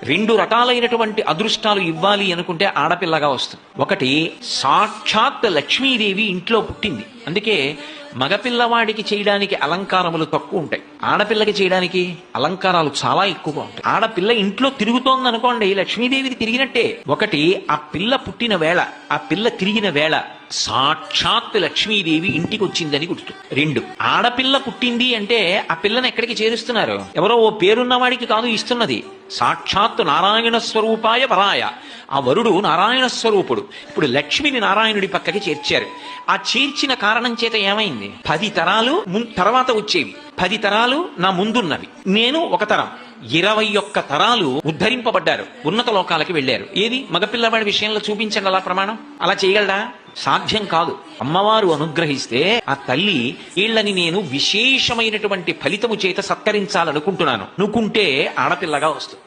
రెండు రకాలైనటువంటి అదృష్టాలు ఇవ్వాలి అనుకుంటే ఆడపిల్లగా వస్తుంది. ఒకటి, సాక్షాత్ లక్ష్మీదేవి ఇంట్లో పుట్టింది, అందుకే మగపిల్లవాడికి చేయడానికి అలంకారములు తక్కువ ఉంటాయి, ఆడపిల్లకి చేయడానికి అలంకారాలు చాలా ఎక్కువగా ఉంటాయి. ఆడపిల్ల ఇంట్లో తిరుగుతోంది అనుకోండి, లక్ష్మీదేవిది తిరిగినట్టే. ఒకటి, ఆ పిల్ల పుట్టిన వేళ, ఆ పిల్ల తిరిగిన వేళ సాక్షాత్ లక్ష్మీదేవి ఇంటికి వచ్చిందని గుర్తు. రెండు, ఆడపిల్ల పుట్టింది అంటే ఆ పిల్లని ఎక్కడికి చేరుస్తున్నారు? ఎవరో ఓ పేరున్నవాడికి కాదు ఇస్తున్నది, సాక్షాత్ నారాయణ స్వరూపాయ పరాయ. ఆ వరుడు నారాయణ స్వరూపుడు. ఇప్పుడు లక్ష్మిని నారాయణుడి పక్కకి చేర్చారు. ఆ చేర్చిన కారణం చేత ఏమైంది? 10 తరాలు తర్వాత వచ్చేవి, 10 తరాలు నా ముందున్నవి, నేను ఒక తరం, 21 తరాలు ఉద్ధరింపబడ్డారు, ఉన్నత లోకాలకి వెళ్ళారు. ఏది మగపిల్లవాడి విషయంలో చూపించండి అలా ప్రమాణం. అలా చేయగలడా? సాధ్యం కాదు. అమ్మవారు అనుగ్రహిస్తే ఆ తల్లి వీళ్ళని నేను విశేషమైనటువంటి ఫలితము చేత సత్కరించాలనుకుంటున్నాను అనుకుంటే ఆడపిల్లగా వస్తుంది.